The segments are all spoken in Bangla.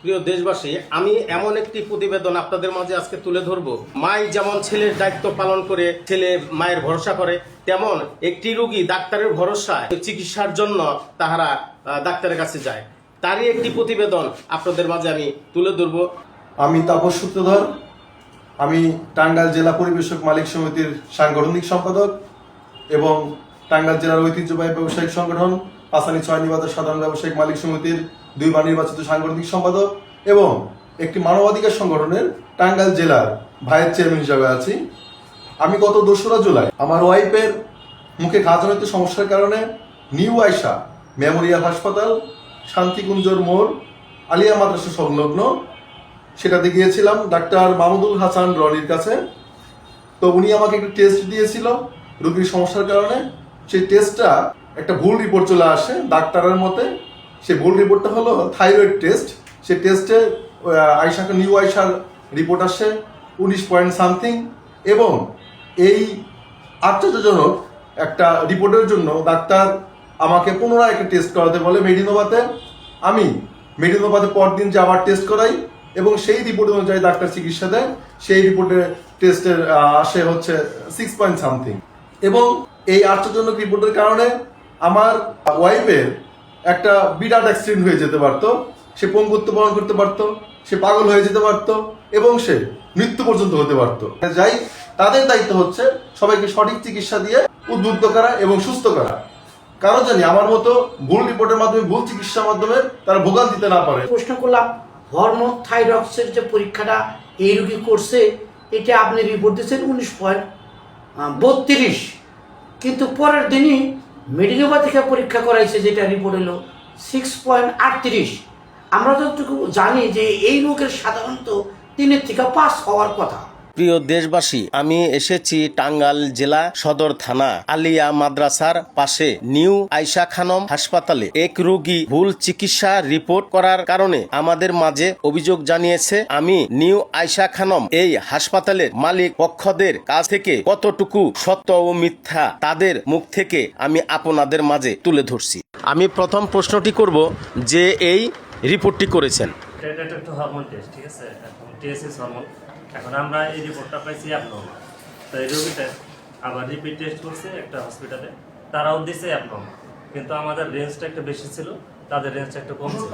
প্রিয় দেশবাসী, আমি এমন একটি প্রতিবেদন আপনাদের মাঝে আজকে তুলে ধরব। মাই যেমন ছেলের দায়িত্ব পালন করে, ছেলে মায়ের ভরসা করে, তেমন একটি রোগী ডাক্তারের ভরসায় চিকিৎসার জন্য তাহারা ডাক্তারের কাছে যায়। তারই একটি প্রতিবেদন আপনাদের মাঝে আমি তুলে ধরব। আমি তাপস সূত্রধর। আমি টাঙ্গাইল জেলা পরিবেশক মালিক সমিতির সাংগঠনিক সম্পাদক এবং টাঙ্গাইল জেলার ঐতিহ্যবাহী ব্যবসায়িক সংগঠন পাসানি ৬ নিবাদের সাধারণ ব্যবসায়িক মালিক সমিতির ২ বার নির্বাচিত সাংগঠনিক সম্পাদক এবং একটি মানবাধিকার সংগঠনের টাঙ্গাইল জেলার ভাইস চেয়ারম্যান হিসাবে আছি। আমি গত ২রা জুলাই আমার ওয়াইফের মুখে খাদ্যজনিত সমস্যার কারণে নিউ আয়শা মেমোরিয়াল হাসপাতাল, শান্তিকুঞ্জর মোড়, আলিয়া মাদ্রাসা সংলগ্ন সেটাতে গিয়েছিলাম ডাক্তার মাহমুদুল হাসান রনির কাছে। তো উনি আমাকে একটা টেস্ট দিয়েছিল রোগীর সমস্যার কারণে। সেই টেস্টটা একটা ভুল রিপোর্ট চলে আসে ডাক্তারের মতে। সেই ভুল রিপোর্টটা হলো থাইরয়েড টেস্ট। সেই টেস্টে আয়শাকে নিউ আয়শার রিপোর্ট আসে 19 পয়েন্ট সামথিং। এবং এই আশ্চর্যজনক একটা রিপোর্টের জন্য ডাক্তার আমাকে পুনরায় একটা টেস্ট করাতে বলে মেডিনোভাতে। আমি মেডিনোভাতে পরদিন যে আবার টেস্ট করাই এবং সেই রিপোর্ট অনুযায়ী ডাক্তার চিকিৎসা দেয়। সেই রিপোর্টের টেস্টের আসে হচ্ছে 6 পয়েন্ট সামথিং। এবং এই আশ্চর্যজনক রিপোর্টের কারণে আমার ওয়াইফের একটা বিরাট অ্যাক্সিডেন্ট হয়ে যেতে পারতো। সে পঙ্গুত্ব বরণ করতে পারতো, সে পাগল হয়ে যেতে পারতো এবং সে মৃত্যু পর্যন্ত হতে পারতো। যাই তাদের দায়িত্ব হচ্ছে সবাইকে সঠিক চিকিৎসা দিয়ে উদ্বুদ্ধ করা এবং সুস্থ করা। কারণ জানি আমার মতো ভুল রিপোর্টের মাধ্যমে, ভুল চিকিৎসার মাধ্যমে তারা ভোগান্তিতে না পারে। প্রশ্ন করলাম, হরমোন থাইরক্সের যে পরীক্ষাটা এই রোগী করছে, এটা আপনি রিপোর্ট দিচ্ছেন 19.32, কিন্তু পরের দিনই মেডিকেল থেকে পরীক্ষা করাইছে, যেটা রিপোর্ট হলো 6.38। আমরা যতটুকু জানি যে এই রোগের সাধারণত 3 থেকে 5 হওয়ার কথা। প্রিয় দেশবাসী, আমি এসেছি টাঙ্গাইল জেলা সদর থানা আলিয়া মাদ্রাসার পাশে নিউ আয়শা খানম হাসপাতালে। এক রোগী ভুল চিকিৎসা রিপোর্ট করার কারণে আমাদের মাঝে অভিযোগ জানিয়েছে। আমি নিউ আয়শা খানম এই হাসপাতালের মালিক পক্ষদের কাছ থেকে কতটুকু সত্য ও মিথ্যা তাদের মুখ থেকে আমি আপনাদের মাঝে তুলে ধরছি। আমি প্রথম প্রশ্নটি করব যে এই রিপোর্টটি করেছেন। এটা একটা হরমোন টেস্ট, ঠিক আছে? এখন টিএসএস হরমোন। এখন আমরা এই রিপোর্টটা পাইছি অ্যাবনর্মাল। তো এই রোগীটা আবার রিপিট টেস্ট করছে একটা হসপিটালে, তারাও দিছে অ্যাবনর্মাল, কিন্তু আমাদের রেঞ্জটা একটু বেশি ছিল, তাদের রেঞ্জটা একটু কম ছিল।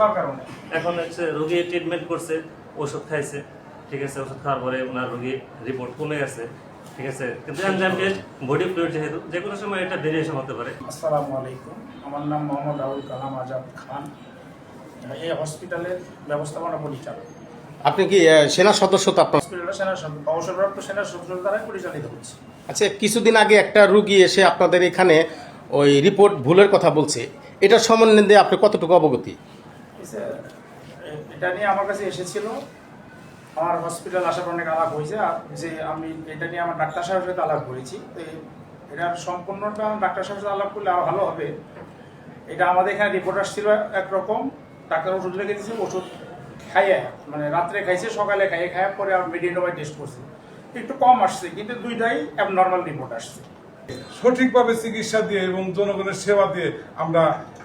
এখন হচ্ছে রোগী ট্রিটমেন্ট করছে, ওষুধ খাইছে, ঠিক আছে? ওষুধ খাওয়ার পরে ওনার রোগীর রিপোর্ট কমে গেছে, ঠিক আছে? কিন্তু এনজাইম টেস্ট, বডি ফ্লুইড, যেহেতু যে কোনো সময় এটা ভেরিয়েশন হতে পারে। আসসালামু আলাইকুম, আমার নাম মোহাম্মদ আবুল কালাম আজাদ খান। এই হসপিটালের ব্যবস্থাপনা পরিচালক। আপনি কি সেনা সদস্য? তো আপনার হসপিটালের অবসরপ্রাপ্ত সেনা সদস্য দ্বারা পরিচালিত হচ্ছে। আচ্ছা, কিছুদিন আগে একটা রোগী এসে আপনাদের এখানে ওই রিপোর্ট ভুলের কথা বলছে, এটা সম্বন্ধে আপনি কতটুকু অবগতি? এটা নিয়ে আমার কাছে এসেছিল, আমার হসপিটাল আসার অনেক আলাপ হয়েছে, যে আমি এটা নিয়ে আমার ডাক্তার সাহেবের সাথে আলাপ করেছি। তো এটার সম্পূর্ণটা ডাক্তার সাহেবের সাথে আলাপ করলে আরও ভালো হবে। এটা আমাদের এখানে রিপোর্ট আসছিল একরকম, ডাক্তার ওষুধ লেগে দিয়েছে, ওষুধ খাইয়ে মানে রাত্রে খাইছে, সকালে খাইয়ে পরে আমি মেডিনোভায় টেস্ট করছি, একটু কম আসছে, কিন্তু দুইটাই অ্যাবনর্মাল রিপোর্ট আসছে। সঠিকভাবে চিকিৎসা দিয়ে এবং জনগণের সেবা দিয়ে আমরা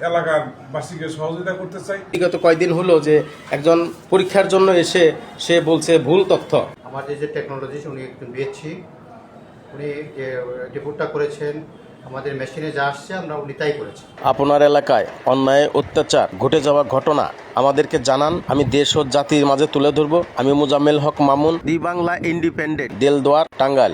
এলাকার বাসীকে সহযোগিতা করতে চাই। বিগত কয়েকদিন হলো যে একজন পরীক্ষার জন্য এসে সে বলছে ভুল তথ্য। আমাদের যে টেকনোলজিস্ট, উনি একটু বিএসসি, উনি যে রিপোর্টটা করেছেন আমাদের মেশিনে যা আসছে আমরা উনি তাই করেছি। আপনার এলাকায় অন্যায় অত্যাচার ঘটে যাওয়া ঘটনা আমাদেরকে জানান, আমি দেশ ও জাতির মাঝে তুলে ধরবো। আমি মোজাম্মেল হক মামুন, দি বাংলা ইন্ডিপেন্ডেন্ট, দেলদুয়ার, টাঙ্গাইল।